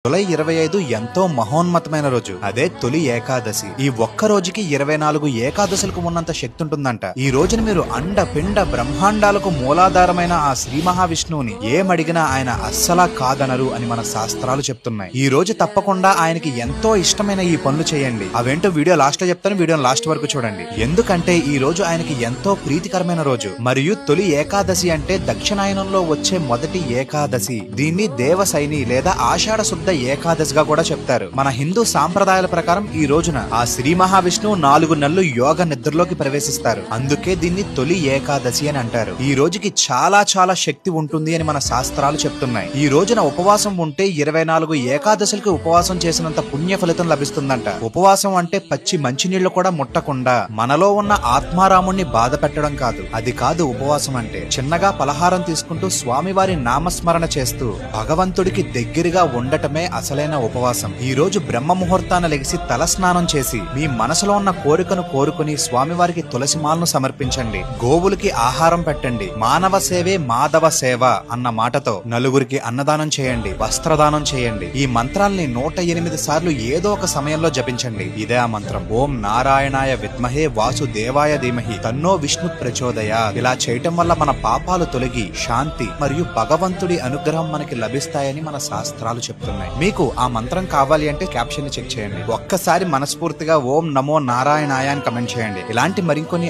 July 25 ఎంతో మహోన్నతమైన రోజు. అదే తొలి ఏకాదశి. ఈ ఒక్క రోజుకి 24 ఏకాదశులకు ఉన్నంత శక్తి ఉంటుందంట. ఈ రోజున మీరు అండ పిండ బ్రహ్మాండాలకు మూలాధారమైన ఆ శ్రీ మహావిష్ణువుని ఏమడిగినా ఆయన అస్సలా కాదనరు అని మన శాస్త్రాలు చెప్తున్నాయి. ఈ రోజు తప్పకుండా ఆయనకి ఎంతో ఇష్టమైన ఈ పనులు చేయండి. అవేంటో వీడియో లాస్ట్ లో చెప్తాను, వీడియో లాస్ట్ వరకు చూడండి. ఎందుకంటే ఈ రోజు ఆయనకి ఎంతో ప్రీతికరమైన రోజు. మరియు తొలి ఏకాదశి అంటే దక్షిణాయనంలో వచ్చే మొదటి ఏకాదశి. దీన్ని దేవసైని లేదా ఆషాఢ శుద్ధ ఏకాదశిగా కూడా చెప్తారు. మన హిందూ సాంప్రదాయాల ప్రకారం ఈ రోజున ఆ శ్రీ మహావిష్ణువు 4 నెలలు యోగ నిద్రలోకి ప్రవేశిస్తారు. అందుకే దీన్ని తొలి ఏకాదశి అని అంటారు. ఈ రోజుకి చాలా చాలా శక్తి ఉంటుంది అని మన శాస్త్రాలు చెప్తున్నాయి. ఈ రోజున ఉపవాసం ఉంటే 24 ఏకాదశులకి ఉపవాసం చేసినంత పుణ్య ఫలితం లభిస్తుందంట. ఉపవాసం అంటే పచ్చి మంచినీళ్లు కూడా ముట్టకుండా మనలో ఉన్న ఆత్మారాముణ్ణి బాధ పెట్టడం కాదు. అది కాదు ఉపవాసం అంటే. చిన్నగా పలహారం తీసుకుంటూ స్వామివారి నామస్మరణ చేస్తూ భగవంతుడికి దగ్గరగా ఉండటమే అసలైన ఉపవాసం. ఈ రోజు బ్రహ్మ ముహూర్తాన లెగిసి తల స్నానం చేసి మీ మనసులో ఉన్న కోరికను కోరుకుని స్వామివారికి తులసిమాలను సమర్పించండి. గోవులకి ఆహారం పెట్టండి. మానవ సేవే మాధవ సేవ అన్న మాటతో నలుగురికి అన్నదానం చేయండి, వస్త్రదానం చేయండి. ఈ మంత్రాల్ని 108 సార్లు ఏదో ఒక సమయంలో జపించండి. ఇదే ఆ మంత్రం. ఓం నారాయణాయ విద్మహే వాసుదేవాయ ధీమహి తన్నో విష్ణు ప్రచోదయాత్. ఇలా చేయటం వల్ల మన పాపాలు తొలగి శాంతి మరియు భగవంతుడి అనుగ్రహం మనకి లభిస్తాయని మన శాస్త్రాలు చెప్తున్నాయి. మీకు ఆ మంత్రం కావాలి అంటే క్యాప్షన్ ని చెక్ చేయండి. ఒక్కసారి మనస్ఫూర్తిగా ఓం నమో నారాయణాయ అని కమెంట్ చేయండి. ఇలాంటి మరికొన్ని